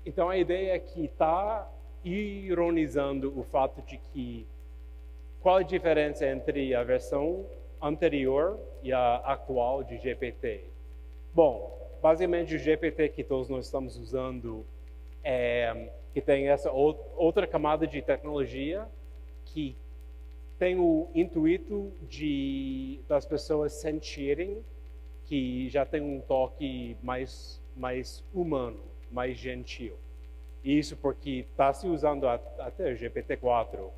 Então a ideia é que está ironizando o fato de que qual a diferença entre a versão anterior e a atual de GPT? Bom, basicamente o GPT que todos nós estamos usando que tem essa outra camada de tecnologia que tem o intuito das pessoas sentirem que já tem um toque mais humano, mais gentil. Isso porque está se usando até o GPT-4.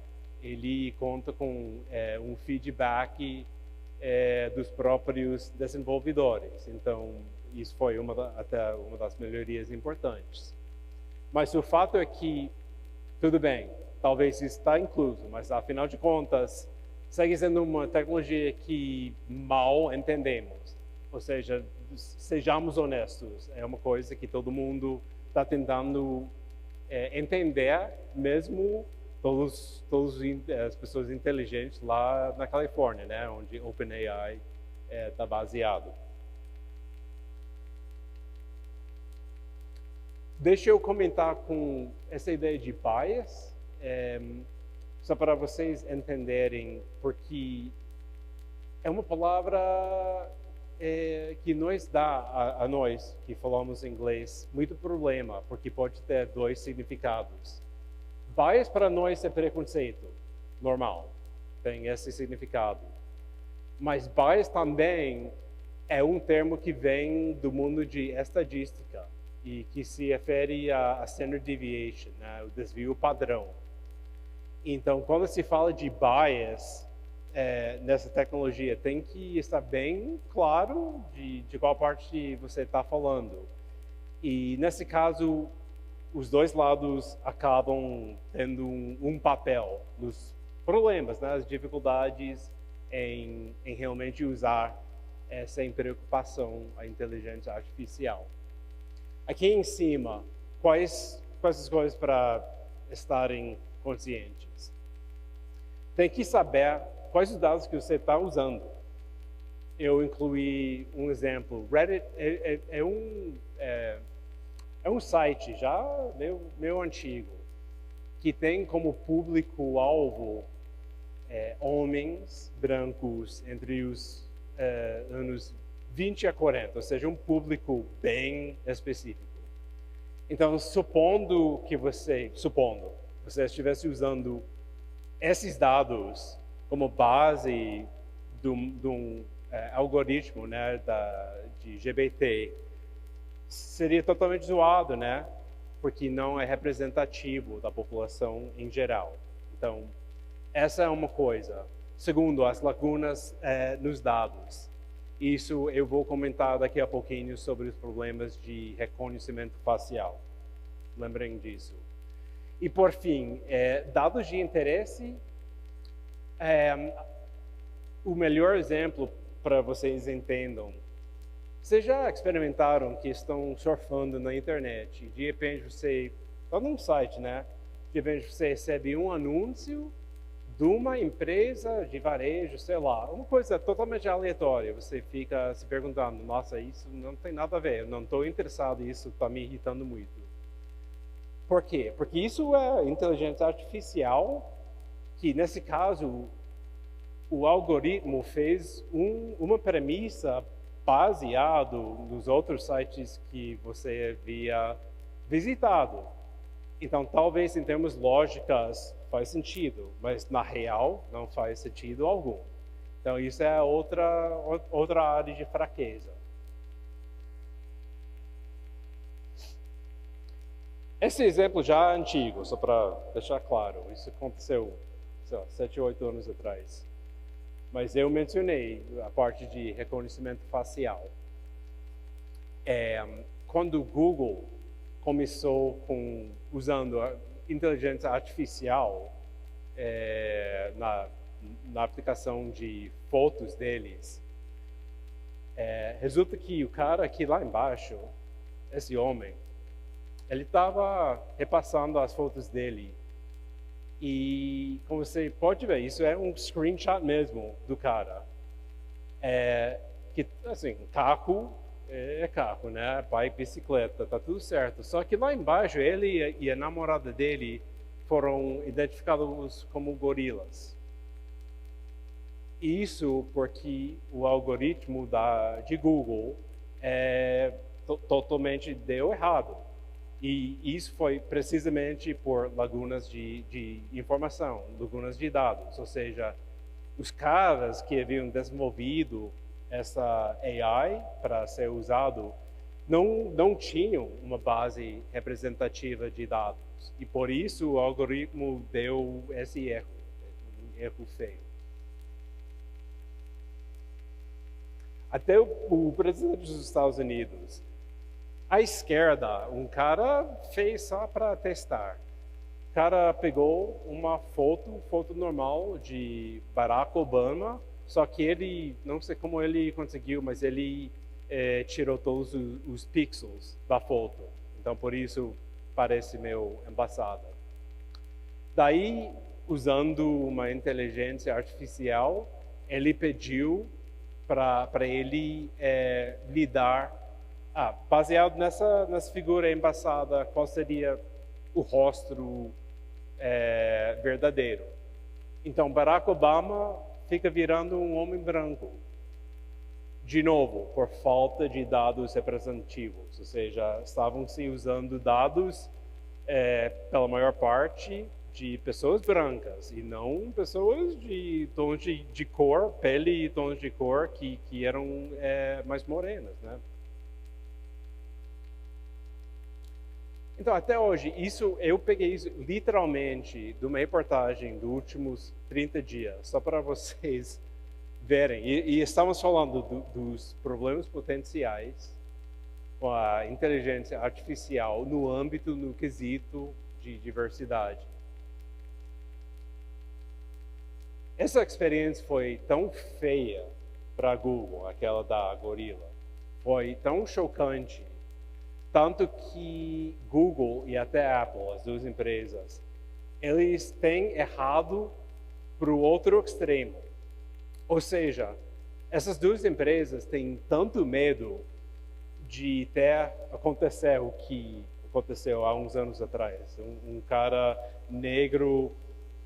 Ele conta com um feedback dos próprios desenvolvedores. Então, isso foi até uma das melhorias importantes. Mas o fato é que, tudo bem, talvez isso está incluso, mas afinal de contas, segue sendo uma tecnologia que mal entendemos. Ou seja, sejamos honestos, é uma coisa que todo mundo está tentando entender, mesmo todas as pessoas inteligentes lá na Califórnia, né, onde OpenAI está baseado. Deixa eu comentar com essa ideia de bias, só para vocês entenderem, porque é uma palavra que nos dá a nós, que falamos inglês, muito problema, porque pode ter dois significados. Bias para nós é preconceito, normal, tem esse significado. Mas bias também é um termo que vem do mundo de estatística e que se refere a standard deviation, né, o desvio padrão. Então, quando se fala de bias nessa tecnologia, tem que estar bem claro de qual parte você está falando. E nesse caso, os dois lados acabam tendo um papel nos problemas, né, as dificuldades em realmente usar sem preocupação a inteligência artificial. Aqui em cima, quais as coisas para estarem conscientes? Tem que saber quais os dados que você está usando. Eu incluí um exemplo. Reddit é um site já meio antigo, que tem como público-alvo homens brancos entre os anos 20 a 40, ou seja, um público bem específico. Então, supondo você estivesse usando esses dados como base de um algoritmo, né, de GPT, seria totalmente zoado, né? Porque não é representativo da população em geral. Então, essa é uma coisa. Segundo, as lacunas nos dados. Isso eu vou comentar daqui a pouquinho sobre os problemas de reconhecimento facial. Lembrem disso. E por fim, dados de interesse. O melhor exemplo para vocês entendam. Vocês já experimentaram que estão surfando na internet? De repente você está num site, né? De repente você recebe um anúncio de uma empresa de varejo, sei lá, uma coisa totalmente aleatória. Você fica se perguntando, nossa, isso não tem nada a ver, eu não estou interessado, isso está me irritando muito. Por quê? Porque isso é inteligência artificial, que nesse caso o algoritmo fez uma premissa baseado nos outros sites que você havia visitado. Então, talvez em termos lógicos faz sentido, mas na real não faz sentido algum. Então, isso é outra área de fraqueza. Esse exemplo já é antigo, só para deixar claro. Isso aconteceu, sei lá, 7 ou 8 anos atrás. Mas eu mencionei a parte de reconhecimento facial. Quando o Google começou usando a inteligência artificial na aplicação de fotos deles, Resulta que o cara aqui lá embaixo, esse homem, ele estava repassando as fotos dele. E como você pode ver, isso é um screenshot mesmo do cara. Que, assim, carro é carro, né? Bike, bicicleta, tá tudo certo. Só que lá embaixo, ele e a namorada dele foram identificados como gorilas. Isso porque o algoritmo de Google totalmente deu errado. E isso foi precisamente por lagunas de informação, lagunas de dados. Ou seja, os caras que haviam desenvolvido essa AI para ser usado não tinham uma base representativa de dados. E por isso o algoritmo deu esse erro, um erro feio. Até o presidente dos Estados Unidos, à esquerda, um cara fez só para testar. O cara pegou uma foto normal de Barack Obama, só que ele, não sei como ele conseguiu, mas ele tirou todos os pixels da foto. Então, por isso, parece meio embaçada. Daí, usando uma inteligência artificial, ele pediu para ele lidar, baseado nessa figura embaçada, qual seria o rosto verdadeiro. Então, Barack Obama fica virando um homem branco. De novo, por falta de dados representativos, ou seja, estavam se usando dados, pela maior parte, de pessoas brancas e não pessoas de tons de cor, pele e tons de cor que eram mais morenas, né? Então, até hoje, eu peguei isso literalmente de uma reportagem dos últimos 30 dias, só para vocês verem. E estamos falando dos problemas potenciais com a inteligência artificial no quesito de diversidade. Essa experiência foi tão feia para a Google, aquela da gorila. Foi tão chocante, tanto que Google e até Apple, as duas empresas, eles têm errado para o outro extremo. Ou seja, essas duas empresas têm tanto medo de acontecer o que aconteceu há uns anos atrás. Um cara negro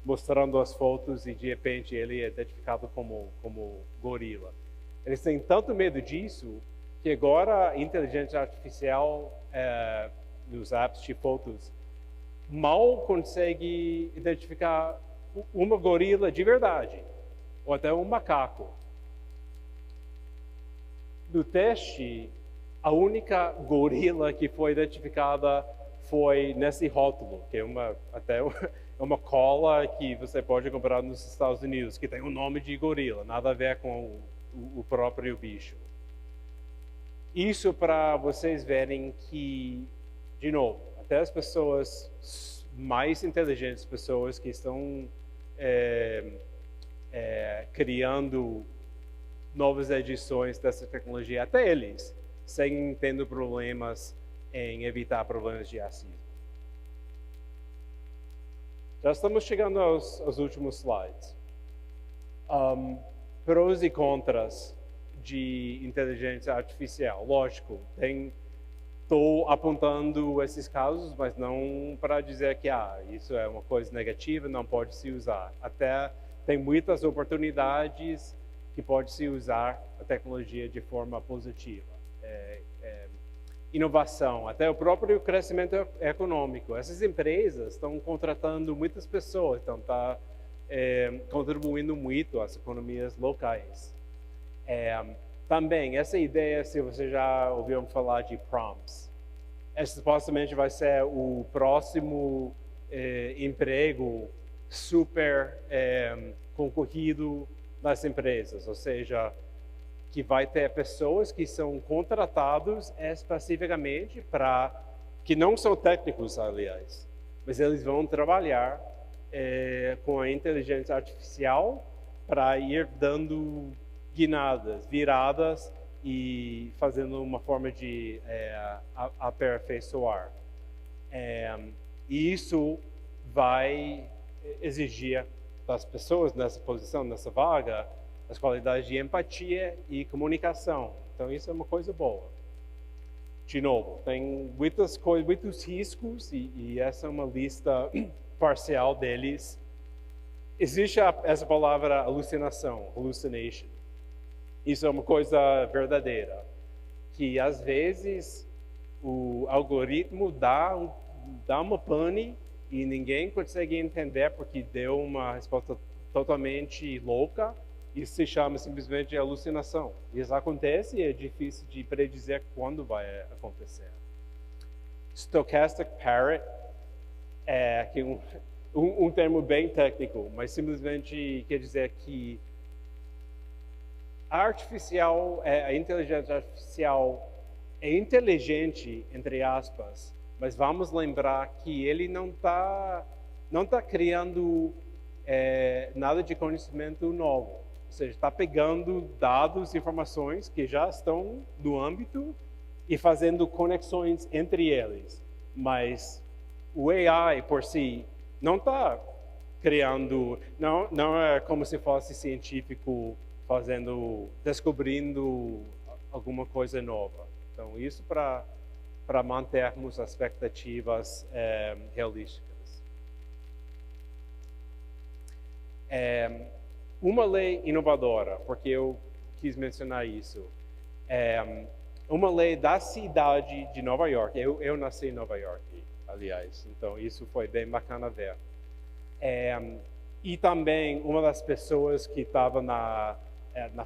mostrando as fotos e de repente ele é identificado como gorila. Eles têm tanto medo disso que agora a inteligência artificial nos apps de fotos mal consegue identificar uma gorila de verdade, ou até um macaco. No teste, a única gorila que foi identificada foi nesse rótulo, que é uma cola que você pode comprar nos Estados Unidos, que tem o nome de gorila, nada a ver com o próprio bicho. Isso para vocês verem que, de novo, até as pessoas mais inteligentes, pessoas que estão criando novas edições dessa tecnologia, até eles seguem tendo problemas em evitar problemas de racismo. Já estamos chegando aos últimos slides. Prós e contras de inteligência artificial. Lógico, estou apontando esses casos, mas não para dizer que isso é uma coisa negativa, não pode se usar. Até tem muitas oportunidades que pode se usar a tecnologia de forma positiva. Inovação, até o próprio crescimento econômico. Essas empresas estão contratando muitas pessoas, então está contribuindo muito às economias locais. Também, essa ideia, se você já ouviu falar de prompts, esse supostamente vai ser o próximo emprego super concorrido nas empresas, ou seja, que vai ter pessoas que são contratados especificamente que não são técnicos, aliás, mas eles vão trabalhar com a inteligência artificial para ir dando guinadas, viradas e fazendo uma forma de aperfeiçoar. E isso vai exigir das pessoas nessa posição, nessa vaga, as qualidades de empatia e comunicação. Então isso é uma coisa boa. De novo, tem muitas coisas, muitos riscos e essa é uma lista parcial deles. Existe essa palavra alucinação, hallucination. Isso é uma coisa verdadeira, que às vezes o algoritmo dá uma pane e ninguém consegue entender porque deu uma resposta totalmente louca. Isso se chama simplesmente alucinação. Isso acontece e é difícil de predizer quando vai acontecer. Stochastic parrot é que um termo bem técnico, mas simplesmente quer dizer que a inteligência artificial é inteligente, entre aspas, mas vamos lembrar que ele não tá criando nada de conhecimento novo. Ou seja, está pegando dados, informações que já estão no âmbito e fazendo conexões entre eles. Mas o AI por si não está criando, não é como se fosse científico descobrindo alguma coisa nova. Então, isso para mantermos as expectativas realísticas. Uma lei inovadora, porque eu quis mencionar isso, uma lei da cidade de Nova York. Eu nasci em Nova York, aliás, então isso foi bem bacana ver. E também uma das pessoas que estava na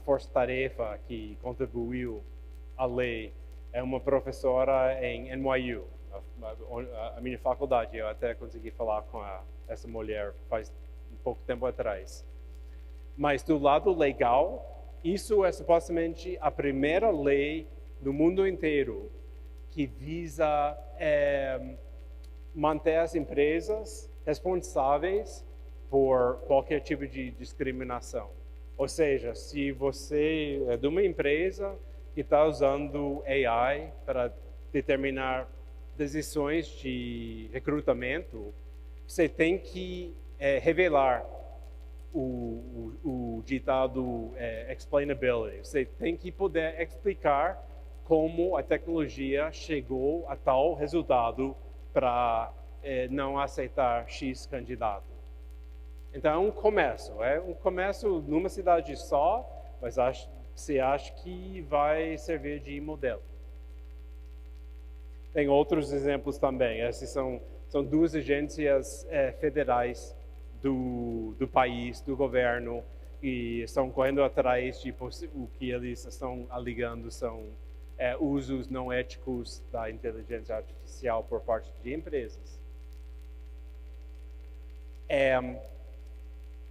força-tarefa que contribuiu à lei é uma professora em NYU, a minha faculdade. Eu até consegui falar com essa mulher faz um pouco tempo atrás. Mas do lado legal, isso é supostamente a primeira lei no mundo inteiro que visa manter as empresas responsáveis por qualquer tipo de discriminação. Ou seja, se você é de uma empresa que está usando AI para determinar decisões de recrutamento, você tem que revelar o ditado explainability. Você tem que poder explicar como a tecnologia chegou a tal resultado para não aceitar X candidato. Então é um começo numa cidade só, mas você acha que vai servir de modelo. Tem outros exemplos também. Essas são duas agências federais do país, do governo, e estão correndo atrás de o que eles estão alegando são usos não éticos da inteligência artificial por parte de empresas.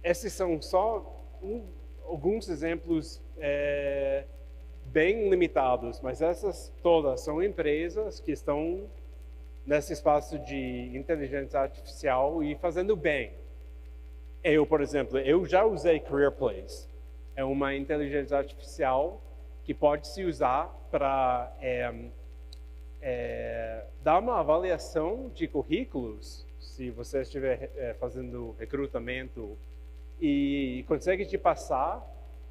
Esses são só alguns exemplos bem limitados, mas essas todas são empresas que estão nesse espaço de inteligência artificial e fazendo bem. Por exemplo, eu já usei CareerPlace. É uma inteligência artificial que pode se usar para dar uma avaliação de currículos, se você estiver fazendo recrutamento, e consegue te passar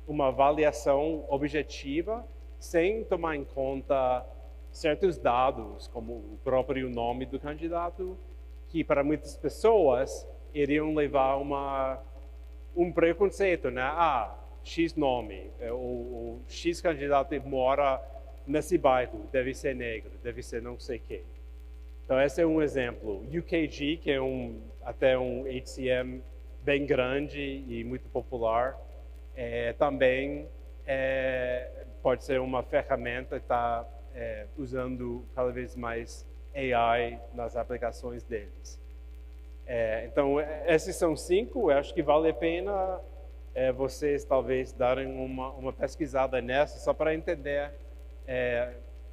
uma avaliação objetiva sem tomar em conta certos dados, como o próprio nome do candidato, que para muitas pessoas iriam levar um preconceito, né? X nome, o X candidato mora nesse bairro, deve ser negro, deve ser não sei quem. Então esse é um exemplo. UKG, que é até um HCM bem grande e muito popular, também pode ser uma ferramenta que está usando cada vez mais AI nas aplicações deles. Então, esses são 5, eu acho que vale a pena vocês talvez darem uma pesquisada nessa, só para entender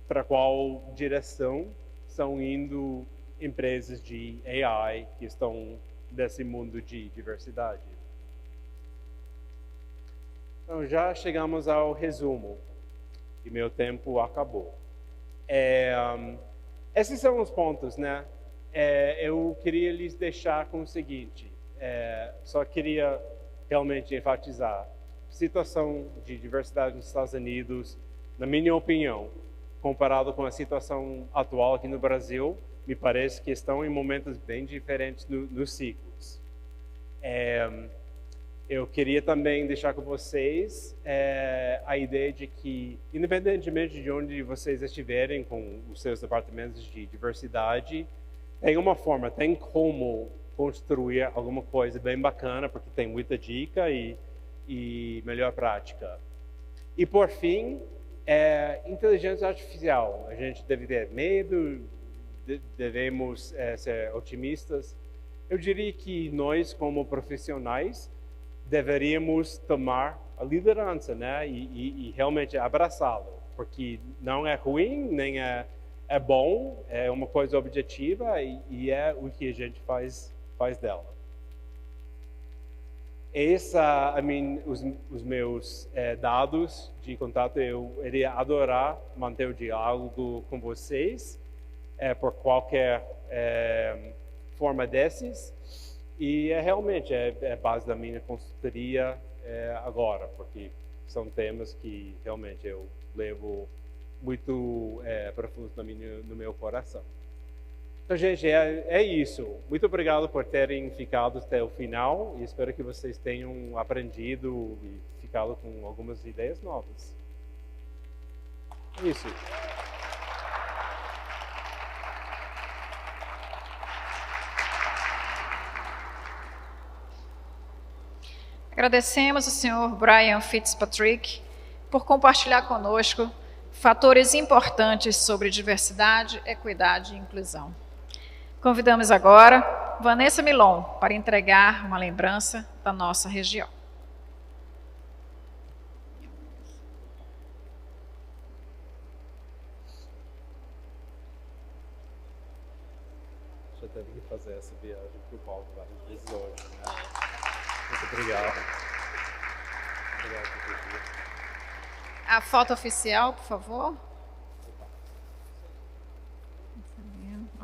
para qual direção estão indo empresas de AI que estão nesse mundo de diversidade. Então, já chegamos ao resumo. que meu tempo acabou. Esses são os pontos, né? Eu queria lhes deixar com o seguinte, só queria realmente enfatizar, situação de diversidade nos Estados Unidos, na minha opinião, comparado com a situação atual aqui no Brasil, me parece que estão em momentos bem diferentes nos ciclos. Eu queria também deixar com vocês a ideia de que, independentemente de onde vocês estiverem com os seus departamentos de diversidade, tem uma forma, tem como construir alguma coisa bem bacana, porque tem muita dica e melhor prática. E por fim, inteligência artificial. A gente deve ter medo, devemos ser otimistas. Eu diria que nós, como profissionais, deveríamos tomar a liderança, né? E realmente abraçá-lo, porque não é ruim, nem é bom, é uma coisa objetiva e é o que a gente faz dela. Os meus dados de contato, eu iria adorar manter o diálogo com vocês por qualquer forma desses. E realmente é base da minha consultoria agora, porque são temas que realmente eu levo muito profundo no meu coração. Então, gente, é isso. Muito obrigado por terem ficado até o final e espero que vocês tenham aprendido e ficado com algumas ideias novas. É isso. Agradecemos ao senhor Brian Fitzpatrick por compartilhar conosco fatores importantes sobre diversidade, equidade e inclusão. Convidamos agora Vanessa Milon para entregar uma lembrança da nossa região. Já teve que fazer essa viagem para o palco várias vezes hoje, né? Muito obrigado. Obrigado por ter. A foto oficial, por favor.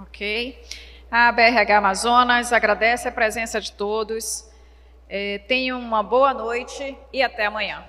Ok. A BRH Amazonas agradece a presença de todos. Tenham uma boa noite e até amanhã.